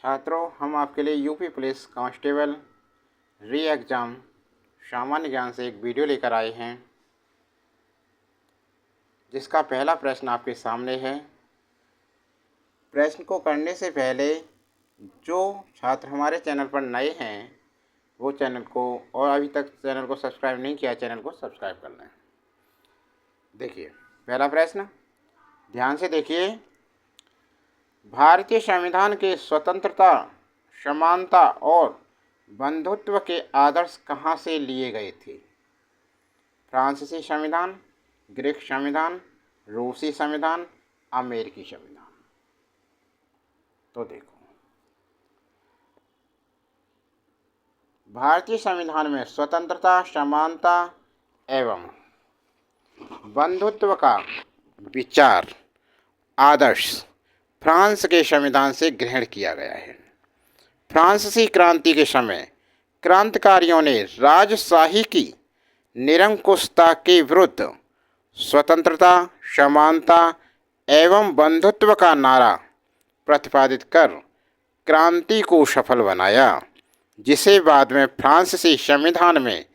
छात्रों, हम आपके लिए यूपी पुलिस कांस्टेबल री एग्ज़ाम सामान्य ज्ञान से एक वीडियो लेकर आए हैं, जिसका पहला प्रश्न आपके सामने है। प्रश्न को करने से पहले जो छात्र हमारे चैनल पर नए हैं वो चैनल को, और अभी तक चैनल को सब्सक्राइब नहीं किया, चैनल को सब्सक्राइब कर लें। देखिए पहला प्रश्न, ध्यान से देखिए। भारतीय संविधान के स्वतंत्रता, समानता और बंधुत्व के आदर्श कहाँ से लिए गए थे? फ्रांसीसी संविधान, ग्रीक संविधान, रूसी संविधान, अमेरिकी संविधान। तो देखो, भारतीय संविधान में स्वतंत्रता, समानता एवं बंधुत्व का विचार आदर्श फ्रांस के संविधान से ग्रहण किया गया है। फ्रांसीसी क्रांति के समय क्रांतिकारियों ने राजशाही की निरंकुशता के विरुद्ध स्वतंत्रता, समानता एवं बंधुत्व का नारा प्रतिपादित कर क्रांति को सफल बनाया, जिसे बाद में फ्रांसीसी संविधान में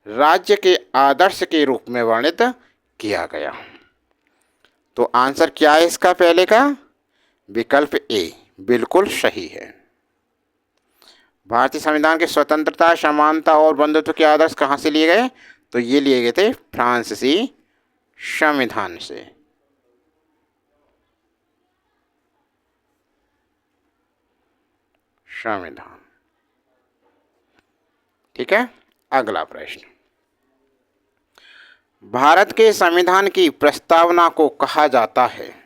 राज्य के आदर्श के रूप में वर्णित किया गया। तो आंसर क्या है इसका पहले का? विकल्प ए बिल्कुल सही है। भारतीय संविधान के स्वतंत्रता, समानता और बंधुत्व के आदर्श कहाँ से लिए गए? तो ये लिए गए थे फ्रांसीसी संविधान से। संविधान, ठीक है। अगला प्रश्न, भारत के संविधान की प्रस्तावना को कहा जाता है?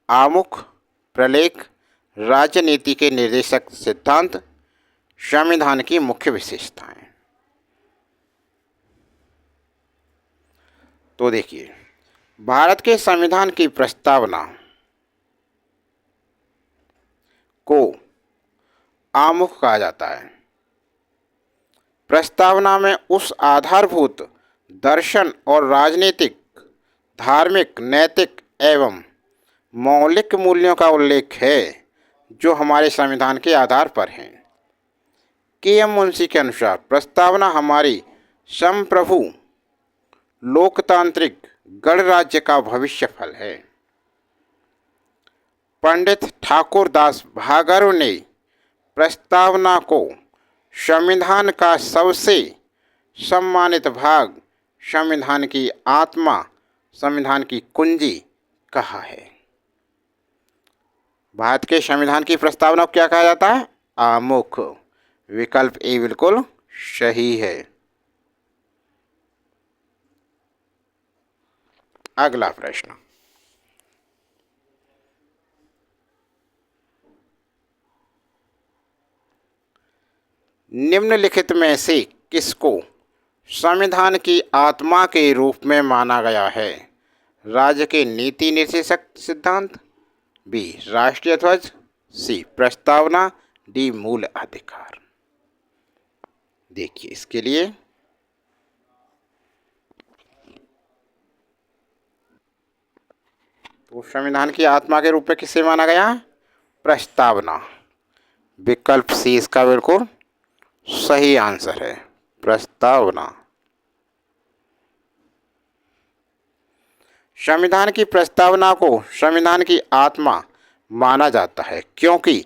आमुख, प्रलेख, राजनीति के निर्देशक सिद्धांत, संविधान की मुख्य विशेषताएं। तो देखिए, भारत के संविधान की प्रस्तावना को आमुख कहा जाता है। प्रस्तावना में उस आधारभूत दर्शन और राजनीतिक, धार्मिक, नैतिक एवं मौलिक मूल्यों का उल्लेख है जो हमारे संविधान के आधार पर हैं। के.एम. मुंशी के अनुसार प्रस्तावना हमारी संप्रभु लोकतांत्रिक गणराज्य का भविष्य फल है। पंडित ठाकुर दास भागरु ने प्रस्तावना को संविधान का सबसे सम्मानित भाग, संविधान की आत्मा, संविधान की कुंजी कहा है। भारत के संविधान की प्रस्तावना को क्या कहा जाता है? आमुख। विकल्प ए बिल्कुल सही है। अगला प्रश्न, निम्नलिखित में से किसको संविधान की आत्मा के रूप में माना गया है? राज्य के नीति निर्देशक सिद्धांत, बी राष्ट्रीय ध्वज, सी प्रस्तावना, डी मूल अधिकार। देखिए इसके लिए तो संविधान की आत्मा के रूप में किसे माना गया? प्रस्तावना। विकल्प सी इसका बिल्कुल सही आंसर है, प्रस्तावना। संविधान की प्रस्तावना को संविधान की आत्मा माना जाता है क्योंकि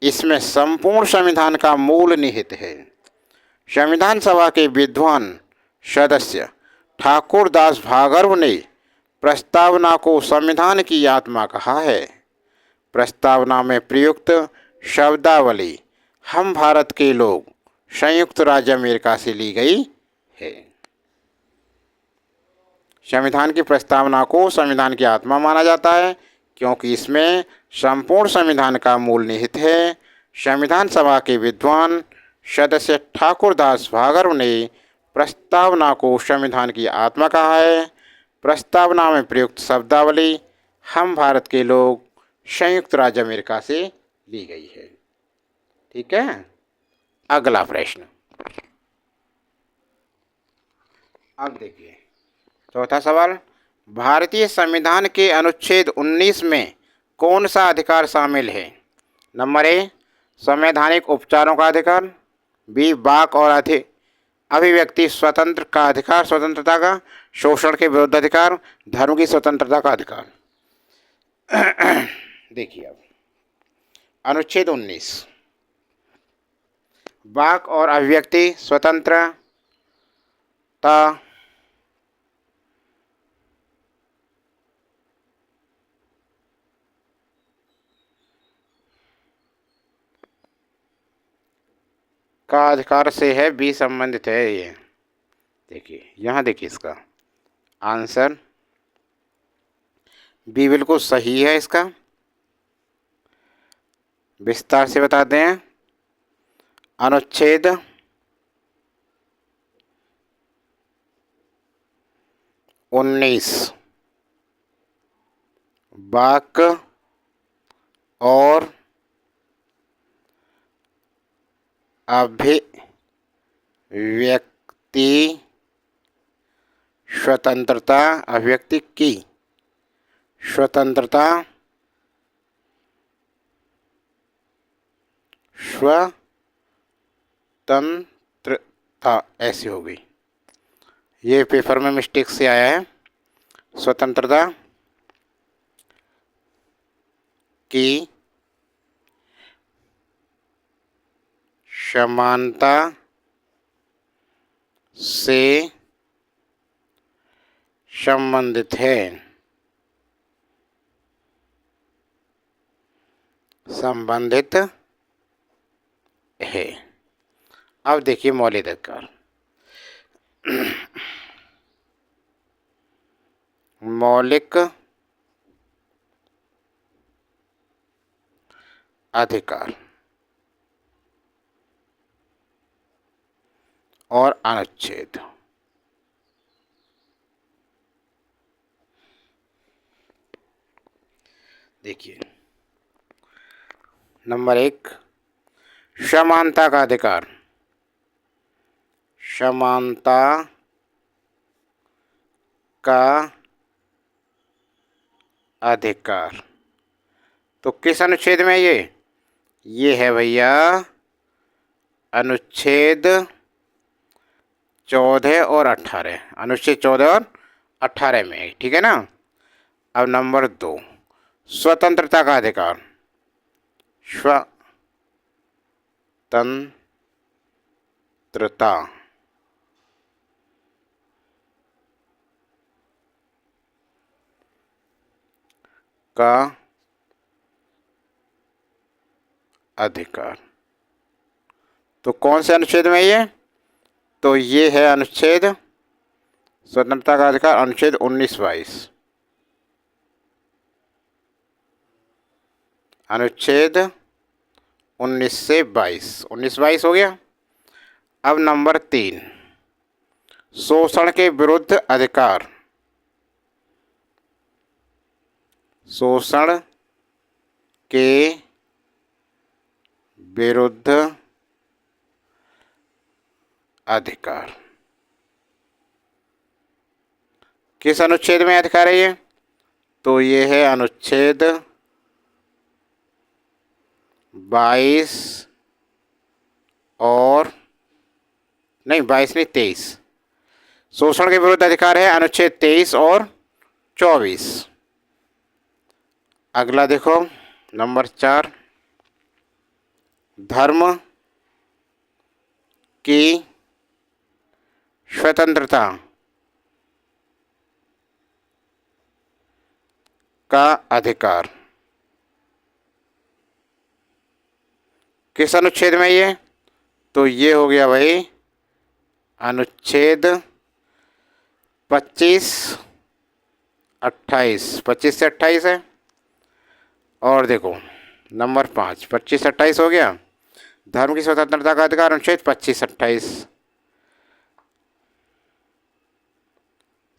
इसमें संपूर्ण संविधान का मूल निहित है। संविधान सभा के विद्वान सदस्य ठाकुर दास भागरु ने प्रस्तावना को संविधान की आत्मा कहा है। प्रस्तावना में प्रयुक्त शब्दावली हम भारत के लोग, संयुक्त राज्य अमेरिका से ली गई है। संविधान की प्रस्तावना को संविधान की आत्मा माना जाता है क्योंकि इसमें संपूर्ण संविधान का मूल निहित है। संविधान सभा के विद्वान सदस्य ठाकुर दास भागरु ने प्रस्तावना को संविधान की आत्मा कहा है। प्रस्तावना में प्रयुक्त शब्दावली हम भारत के लोग, संयुक्त राज्य अमेरिका से ली गई है। ठीक है। अगला प्रश्न, अब देखिए चौथा सवाल, भारतीय संविधान के अनुच्छेद 19 में कौन सा अधिकार शामिल है? नंबर ए, संवैधानिक उपचारों का अधिकार, बी, वाक और अभिव्यक्ति स्वतंत्र का अधिकार, स्वतंत्रता का, शोषण के विरुद्ध अधिकार, धर्म की स्वतंत्रता का अधिकार। देखिए अब अनुच्छेद 19, वाक और अभिव्यक्ति स्वतंत्रता का अधिकार से है, बी संबंधित है। ये देखिए, यहाँ देखिए इसका आंसर बी बिल्कुल सही है। इसका विस्तार से बताते हैं। अनुच्छेद 19 वाक और अभिव्यक्ति स्वतंत्रता, अभिव्यक्ति की स्वतंत्रता, स्वतंत्रता ऐसी हो गई। ये पेपर में मिस्टेक से आया है। स्वतंत्रता की समानता से संबंधित है, संबंधित है। अब देखिए मौलिक अधिकार। मौलिक अधिकार और अनुच्छेद। देखिए नंबर 1, समानता का अधिकार। समानता का अधिकार तो किस अनुच्छेद में ये है भैया अनुच्छेद 14 और 18। अनुच्छेद 14 और 18 में, ठीक है ना। अब नंबर 2, स्वतंत्रता का अधिकार। स्वतंत्रता का अधिकार तो कौन से अनुच्छेद में ये? तो ये है अनुच्छेद स्वतंत्रता का अधिकार, अनुच्छेद 19-22। अनुच्छेद 19 से 22, 19-22 हो गया। अब नंबर 3, शोषण के विरुद्ध अधिकार। शोषण के विरुद्ध अधिकार किस अनुच्छेद में अधिकार है ये? तो ये है अनुच्छेद 22 और नहीं 22 नहीं 23। शोषण के विरुद्ध अधिकार है अनुच्छेद 23 और 24। अगला देखो नंबर 4, धर्म की स्वतंत्रता का अधिकार किस अनुच्छेद में ये? तो ये हो गया भाई अनुच्छेद 25, 28, 25 से 28 है। और देखो नंबर 5, 25 से 28 हो गया। धर्म की स्वतंत्रता का अधिकार अनुच्छेद 25-28।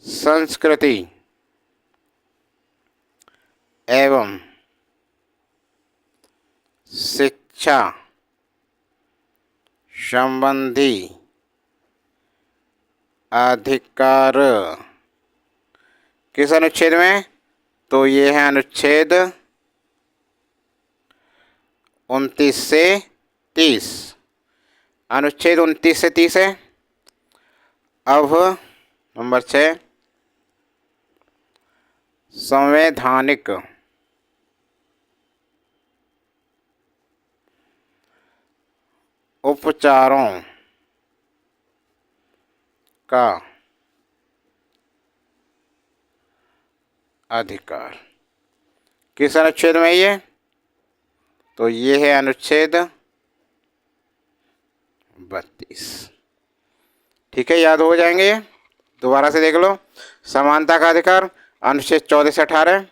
संस्कृति एवं शिक्षा संबंधी अधिकार किस अनुच्छेद में? तो ये है अनुच्छेद 29 से 30, अनुच्छेद 29 से 30 है। अब नंबर 6, संवैधानिक उपचारों का अधिकार किस अनुच्छेद में ये? तो ये है अनुच्छेद 32। ठीक है, याद हो जाएंगे ये। दोबारा से देख लो। समानता का अधिकार अनुच्छेद 14 से 18,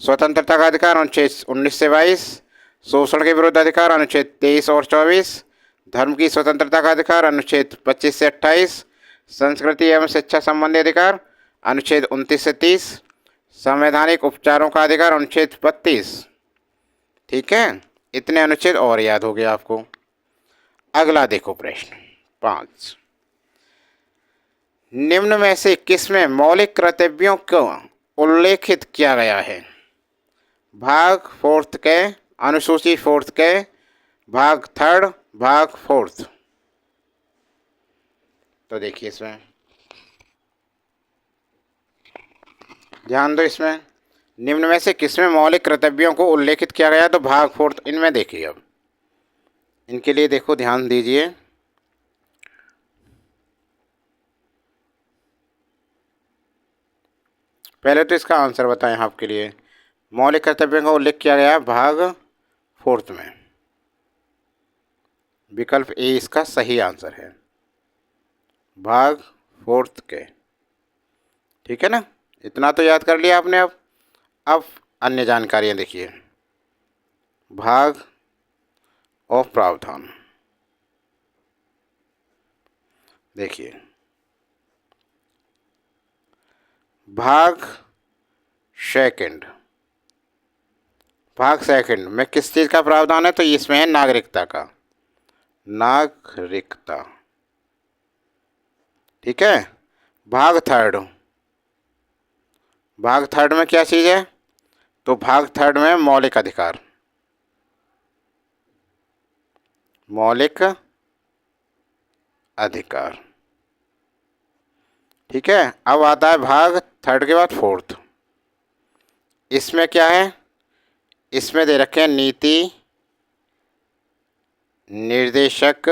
स्वतंत्रता का अधिकार अनुच्छेद 19 से 22, शोषण के विरुद्ध अधिकार अनुच्छेद 23 और 24, धर्म की स्वतंत्रता का अधिकार अनुच्छेद 25 से 28, संस्कृति एवं शिक्षा संबंधी अधिकार अनुच्छेद 29 से 30, संवैधानिक उपचारों का अधिकार अनुच्छेद 32। ठीक है, इतने अनुच्छेद और याद हो गया आपको। अगला देखो प्रश्न 5, निम्न में से किसमें मौलिक कर्तव्यों को उल्लेखित किया गया है? भाग 4 के, अनुसूची 4 के, भाग 3, भाग 4। तो देखिए इसमें ध्यान दो। इसमें निम्न में से किसमें मौलिक कर्तव्यों को उल्लेखित किया गया? तो भाग 4 इनमें देखिए। अब इनके लिए देखो, ध्यान दीजिए। पहले तो इसका आंसर बताएं आपके लिए। मौलिक कर्तव्यों का उल्लेख किया गया भाग 4 में। विकल्प ए इसका सही आंसर है, भाग 4 के। ठीक है ना, इतना तो याद कर लिया आपने। अब अन्य जानकारियां देखिए। भाग और प्रावधान देखिए। भाग 2 में किस चीज़ का प्रावधान है? तो इसमें है नागरिकता का, नागरिकता। ठीक है। भाग 3 में क्या चीज़ है? तो भाग 3 में मौलिक अधिकार, मौलिक अधिकार। ठीक है। अब आता है भाग 3 के बाद 4। इसमें क्या है? इसमें दे रखे हैं नीति निर्देशक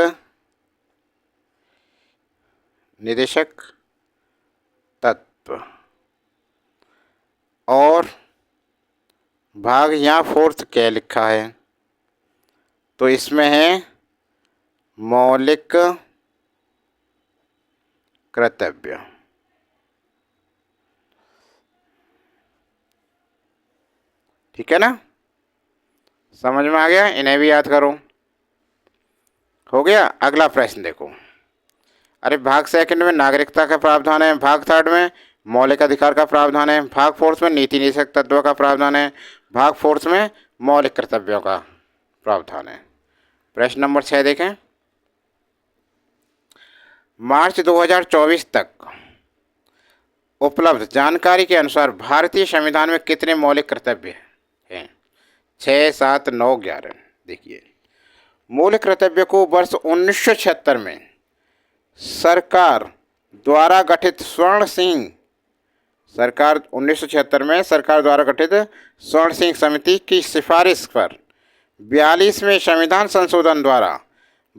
तत्व। और भाग यहाँ 4 क्या लिखा है? तो इसमें है मौलिक कर्तव्य। ठीक है ना, समझ में आ गया? इन्हें भी याद करो। हो गया। अगला प्रश्न देखो। अरे भाग 2 में नागरिकता का प्रावधान है, भाग 3 में मौलिक अधिकार का प्रावधान है, भाग 4 में नीति निर्देशक तत्वों का प्रावधान है, भाग 4 में मौलिक कर्तव्यों का प्रावधान है। प्रश्न नंबर 6 देखें। मार्च 2024 तक उपलब्ध जानकारी के अनुसार भारतीय संविधान में कितने मौलिक कर्तव्य हैं? 6, 7, 9, 11। देखिए, मूल कर्तव्य को वर्ष 1976 में सरकार द्वारा गठित स्वर्ण सिंह समिति की सिफारिश पर 42वें संविधान संशोधन द्वारा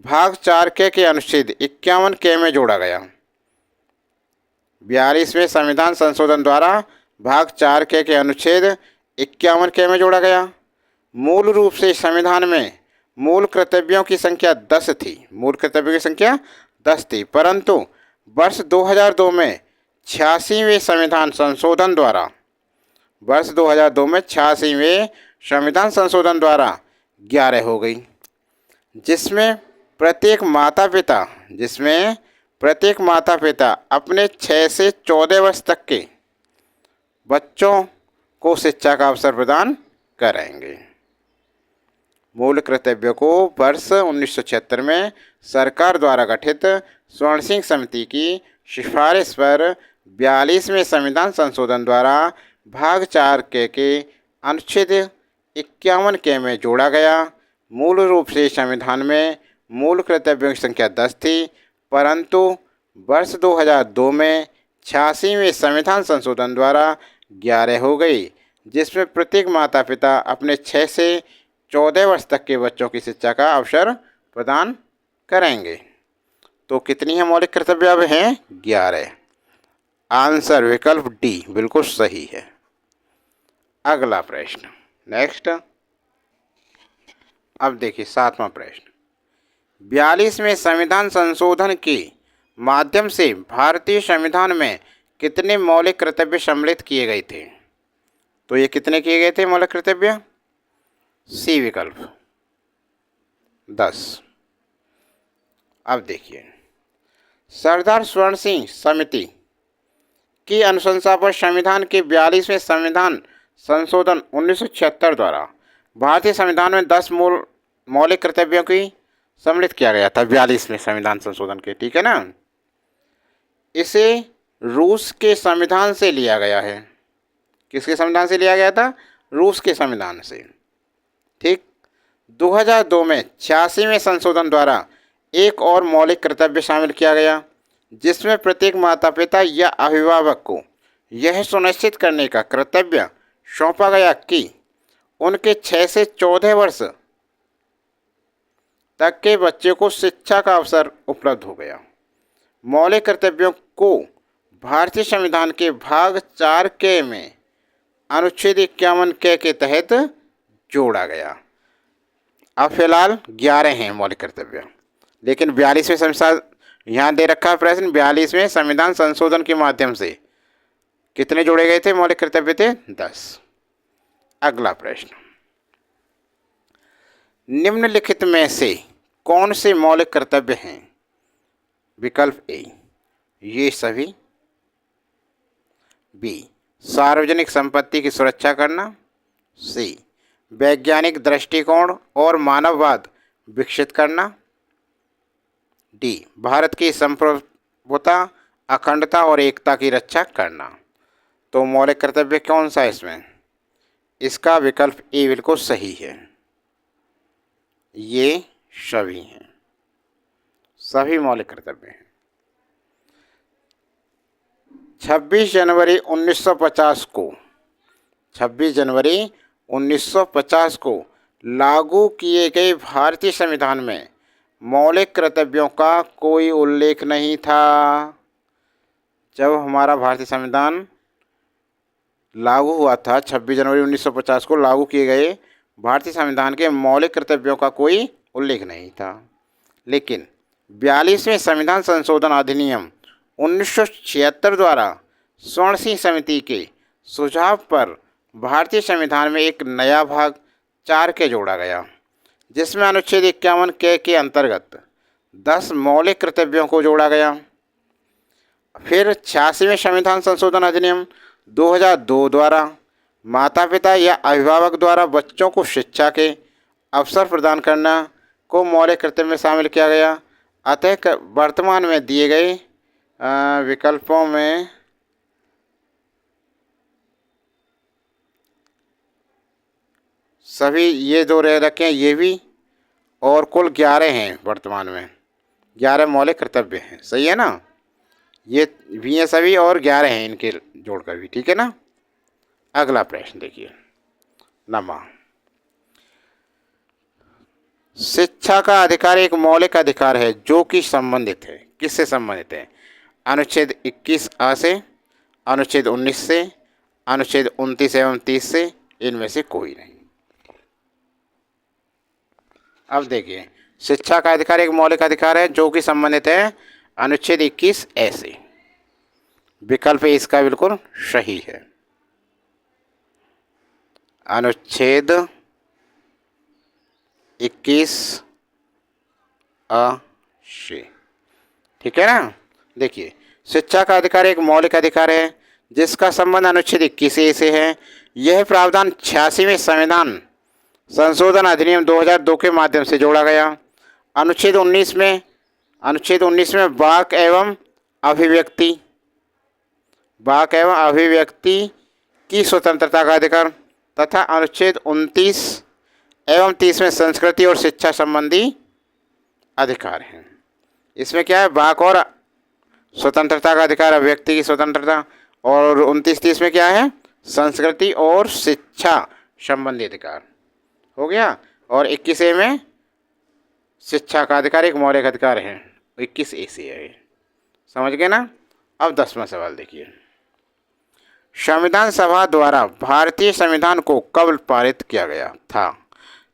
भाग 4 के अनुच्छेद 51 के में जोड़ा गया। 42वें संविधान संशोधन द्वारा भाग 4 के अनुच्छेद 51 के में जोड़ा गया। मूल रूप से संविधान में मूल कर्तव्यों की संख्या 10 थी, परंतु वर्ष 2002 में 86वें संविधान संशोधन द्वारा 11 हो गई, जिसमें प्रत्येक माता पिता अपने 6 से 14 वर्ष तक के बच्चों को शिक्षा का अवसर प्रदान करेंगे। मूल कर्तव्य को वर्ष 1976 में सरकार द्वारा गठित स्वर्ण सिंह समिति की सिफारिश पर 42वें संविधान संशोधन द्वारा भाग 4 के अनुच्छेद 51 के में जोड़ा गया। मूल रूप से संविधान में मूल कर्तव्यों की संख्या 10 थी, परंतु वर्ष 2002 में 86वें संविधान संशोधन द्वारा 11 हो गई, जिसमें प्रत्येक माता पिता अपने 6 से 14 वर्ष तक के बच्चों की शिक्षा का अवसर प्रदान करेंगे। तो कितनी है मौलिक कर्तव्य अब हैं? 11। आंसर विकल्प डी बिल्कुल सही है। अगला प्रश्न नेक्स्ट। अब देखिए 7वां प्रश्न। 42वें संविधान संशोधन के माध्यम से भारतीय संविधान में कितने मौलिक कर्तव्य सम्मिलित किए गए थे? तो ये कितने किए गए थे मौलिक कर्तव्य? सी विकल्प 10। अब देखिए, सरदार स्वर्ण सिंह समिति की अनुशंसा पर संविधान के 42वें संविधान संशोधन 1976 द्वारा भारतीय संविधान में 10 मूल मौलिक कर्तव्यों की सम्मिलित किया गया था 42वें संविधान संशोधन के, ठीक है ना। इसे रूस के संविधान से लिया गया है। किसके संविधान से लिया गया था? रूस के संविधान से, ठीक। 2002 में 86वें संशोधन द्वारा एक और मौलिक कर्तव्य शामिल किया गया, जिसमें प्रत्येक माता पिता या अभिभावक को यह सुनिश्चित करने का कर्तव्य सौंपा गया कि उनके 6 से 14 वर्ष तक के बच्चे को शिक्षा का अवसर उपलब्ध हो गया। मौलिक कर्तव्यों को भारतीय संविधान के भाग 4 के में अनुच्छेद 51 के तहत जोड़ा गया। अब फिलहाल 11 हैं मौलिक कर्तव्य, लेकिन 42वें संविधान यहाँ दे रखा है प्रश्न, 42वें संविधान संशोधन के माध्यम से कितने जोड़े गए थे मौलिक कर्तव्य? थे 10। अगला प्रश्न, निम्नलिखित में से कौन से मौलिक कर्तव्य हैं? विकल्प ए ये सभी, बी सार्वजनिक संपत्ति की सुरक्षा करना, सी वैज्ञानिक दृष्टिकोण और मानववाद विकसित करना, डी भारत की संप्रभुता, अखंडता और एकता की रक्षा करना। तो मौलिक कर्तव्य कौन सा है इसमें? इसका विकल्प ए बिल्कुल सही है। ये सभी हैं, सभी मौलिक कर्तव्य हैं। 26 जनवरी 1950 को 26 जनवरी 1950 को लागू किए गए भारतीय संविधान में मौलिक कर्तव्यों का कोई उल्लेख नहीं था। जब हमारा भारतीय संविधान लागू हुआ था 26 जनवरी 1950 को लागू किए गए भारतीय संविधान के मौलिक कर्तव्यों का कोई उल्लेख नहीं था। लेकिन 42वें संविधान संशोधन अधिनियम 1976 द्वारा स्वर्ण सिंह समिति के सुझाव पर भारतीय संविधान में एक नया भाग 4 के जोड़ा गया, जिसमें अनुच्छेद 51 के अंतर्गत 10 मौलिक कर्तव्यों को जोड़ा गया। फिर 86वें संविधान संशोधन अधिनियम 2002 द्वारा माता पिता या अभिभावक द्वारा बच्चों को शिक्षा के अवसर प्रदान करना को मौलिक कर्तव्य में शामिल किया गया। अतः वर्तमान में दिए गए विकल्पों में सभी ये दो रह रखे हैं, ये भी, और कुल 11 हैं। वर्तमान में 11 मौलिक कर्तव्य हैं, सही है ना। ये भी हैं सभी और 11 हैं इनके जोड़कर भी, ठीक है ना। अगला प्रश्न देखिए, नमा शिक्षा का अधिकार एक मौलिक अधिकार है जो कि संबंधित है, किससे संबंधित है? अनुच्छेद 21A से, अनुच्छेद 19 से, अनुच्छेद 29 एवं 30 से, इनमें से कोई नहीं। अब देखिए, शिक्षा का अधिकार एक मौलिक अधिकार है जो कि संबंधित है अनुच्छेद 21A से। विकल्प इसका बिल्कुल सही है, अनुच्छेद 21A से, ठीक है ना। देखिए, शिक्षा का अधिकार एक मौलिक अधिकार है जिसका संबंध अनुच्छेद 21A से है। यह प्रावधान 86वें संविधान संशोधन अधिनियम 2002 के माध्यम से जोड़ा गया। अनुच्छेद 19 में वाक एवं अभिव्यक्ति की स्वतंत्रता का अधिकार तथा अनुच्छेद 29 एवं 30 में संस्कृति और शिक्षा संबंधी अधिकार हैं। इसमें क्या है, वाक और स्वतंत्रता का अधिकार, व्यक्ति की स्वतंत्रता। और 29-30 में क्या है, संस्कृति और शिक्षा संबंधी अधिकार हो गया। और 21A में शिक्षा का अधिकार एक मौलिक अधिकार है, 21A से है, समझ गए ना। अब 10वां सवाल देखिए, संविधान सभा द्वारा भारतीय संविधान को कब पारित किया गया था?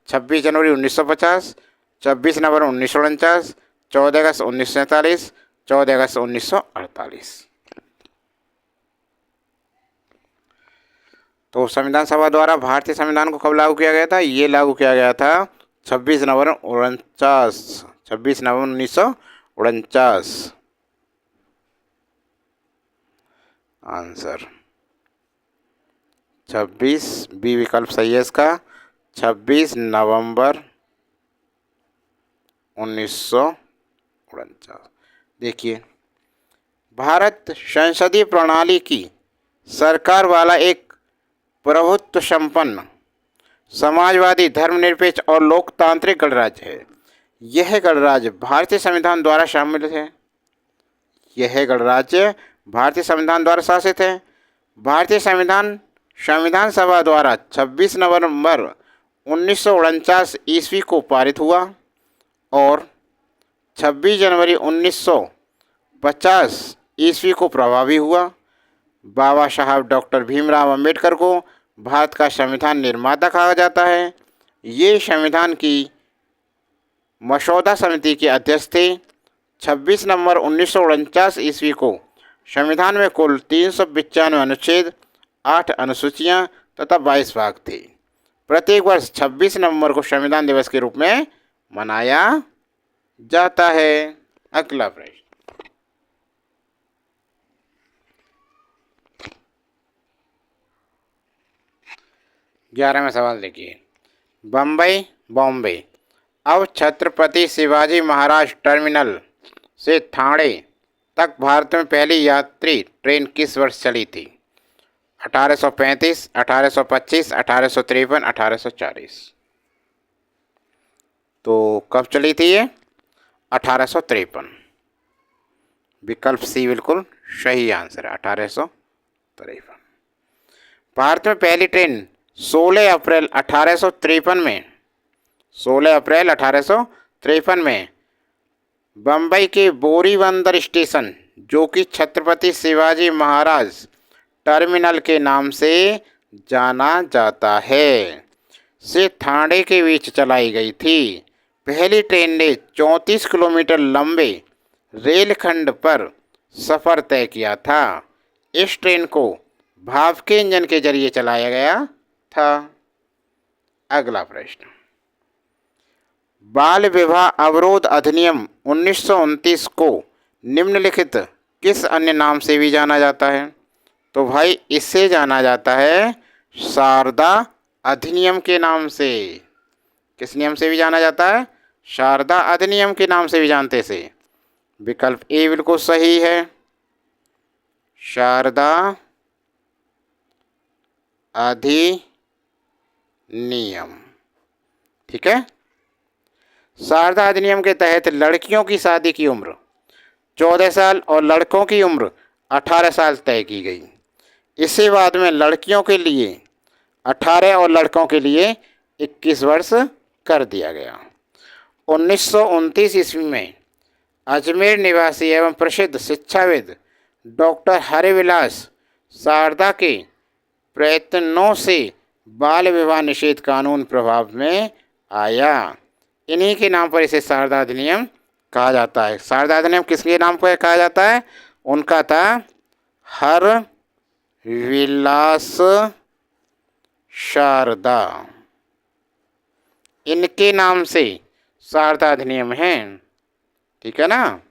26 जनवरी 1950, 26 नवंबर 1949, 14 अगस्त 1947, 14 अगस्त 1948। तो संविधान सभा द्वारा भारतीय संविधान को कब लागू किया गया था? ये लागू किया गया था 26 नवंबर 1949, 26 नवंबर 1949। आंसर 26, बी विकल्प सही है इसका, 26 नवंबर 1949। देखिए, भारत संसदीय प्रणाली की सरकार वाला एक प्रभुत्व संपन्न समाजवादी धर्मनिरपेक्ष और लोकतांत्रिक गणराज्य है। यह गणराज्य भारतीय संविधान द्वारा शामिल है। यह गणराज्य भारतीय संविधान द्वारा शासित है। भारतीय संविधान सभा द्वारा 26 नवंबर 1949 ईस्वी को पारित हुआ और 26 जनवरी 1950 ईस्वी को प्रभावी हुआ। बाबा साहब डॉक्टर भीमराव अंबेडकर को भारत का संविधान निर्माता कहा जाता है। ये संविधान की मसौदा समिति के अध्यक्ष थे। 26 नवंबर 1949 ईस्वी को संविधान में कुल 395 अनुच्छेद, 8 अनुसूचियां तथा 22 भाग थे। प्रत्येक वर्ष 26 नवंबर को संविधान दिवस के रूप में मनाया जाता है। अगला प्रश्न, 11वां सवाल देखिए, बॉम्बे अब छत्रपति शिवाजी महाराज टर्मिनल से ठाणे तक भारत में पहली यात्री ट्रेन किस वर्ष चली थी? 1835, 1825, 1853, 1840। तो कब चली थी ये? 1853। विकल्प सी बिल्कुल सही आंसर है, 1853। भारत में पहली ट्रेन 16 अप्रैल 1853 में 16 अप्रैल 1853 में बम्बई के बोरीबंदर स्टेशन, जो कि छत्रपति शिवाजी महाराज टर्मिनल के नाम से जाना जाता है, से ठाणे के बीच चलाई गई थी। पहली ट्रेन ने 34 किलोमीटर लंबे रेलखंड पर सफ़र तय किया था। इस ट्रेन को भाप के इंजन के जरिए चलाया गया था। अगला प्रश्न, बाल विवाह अवरोध अधिनियम 1929 को निम्नलिखित किस अन्य नाम से भी जाना जाता है? तो भाई इससे जाना जाता है शारदा अधिनियम के नाम से। किस नियम से भी जाना जाता है? शारदा अधिनियम के नाम से भी जानते से। विकल्प ए बिल्कुल सही है, शारदा अधिनियम। ठीक है, शारदा अधिनियम के तहत लड़कियों की शादी की उम्र 14 साल और लड़कों की उम्र 18 साल तय की गई। इसके बाद में लड़कियों के लिए 18 और लड़कों के लिए 21 वर्ष कर दिया गया। 1929 ईस्वी में अजमेर निवासी एवं प्रसिद्ध शिक्षाविद डॉक्टर हरिविलास शारदा के प्रयत्नों से बाल विवाह निषेध कानून प्रभाव में आया। इन्हीं के नाम पर इसे शारदा अधिनियम कहा जाता है। शारदा अधिनियम किसके नाम पर कहा जाता है? उनका था हरविलास शारदा, इनके नाम से शारदा अधिनियम है। ठीक है ना।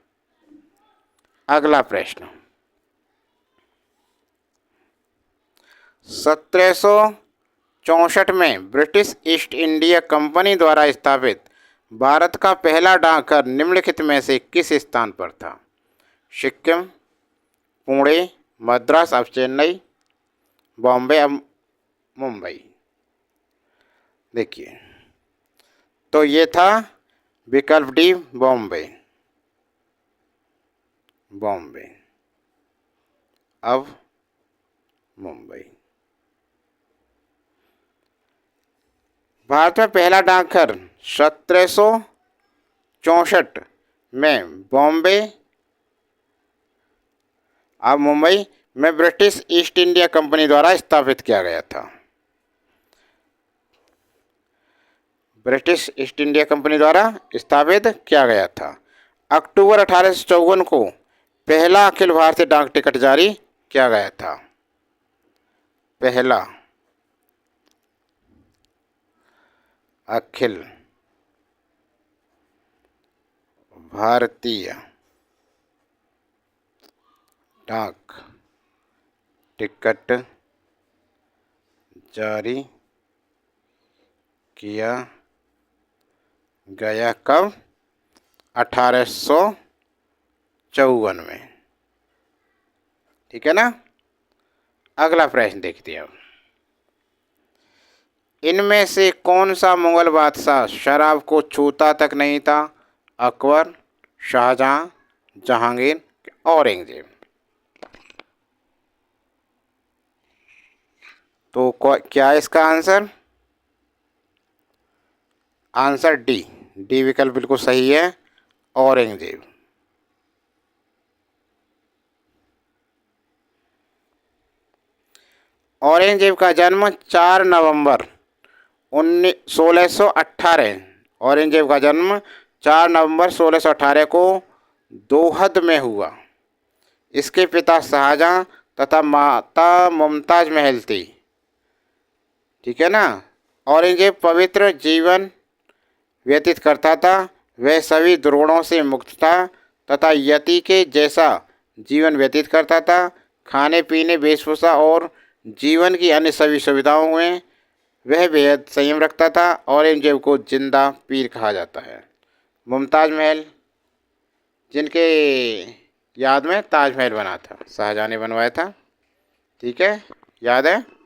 अगला प्रश्न, 1764 में ब्रिटिश ईस्ट इंडिया कंपनी द्वारा स्थापित भारत का पहला डाकघर निम्नलिखित में से किस स्थान पर था? सिक्किम, पुणे, मद्रास अब चेन्नई, बॉम्बे अब मुंबई। देखिए, तो ये था विकल्प डी, बॉम्बे। बॉम्बे। अब मुंबई। भारत में पहला डाकघर 1764 में बॉम्बे, अब मुंबई में ब्रिटिश ईस्ट इंडिया कंपनी द्वारा स्थापित किया गया था। ब्रिटिश ईस्ट इंडिया कंपनी द्वारा स्थापित किया गया था। अक्टूबर 1854 को पहला अखिल भारतीय डाक टिकट जारी किया गया था। पहला अखिल भारतीय डाक टिकट जारी किया गया कब? 1854 में। ठीक है ना। अगला प्रश्न देखते हैं अब। इनमें से कौन सा मुगल बादशाह शराब को छूता तक नहीं था? अकबर, शाहजहां, जहांगीर, औरंगजेब। तो क्या है इसका आंसर? आंसर डी, डी विकल्प बिल्कुल सही है, औरंगजेब। औरंगजेब का जन्म 4 नवंबर 1618। औरंगजेब का जन्म 4 नवंबर 1618 को दोहद में हुआ। इसके पिता शाहजहां तथा माता मुमताज महल थी। ठीक है ना। औरंगजेब पवित्र जीवन व्यतीत करता था। वह सभी दुर्गुणों से मुक्त था तथा यति के जैसा जीवन व्यतीत करता था। खाने पीने, वेशभूषा और जीवन की अन्य सभी सुविधाओं में वह बेहद संयम रखता था। औरंगजेब को जिंदा पीर कहा जाता है। मुमताज महल, जिनके याद में ताजमहल बना था, शाहजहां ने बनवाया था। ठीक है, याद है।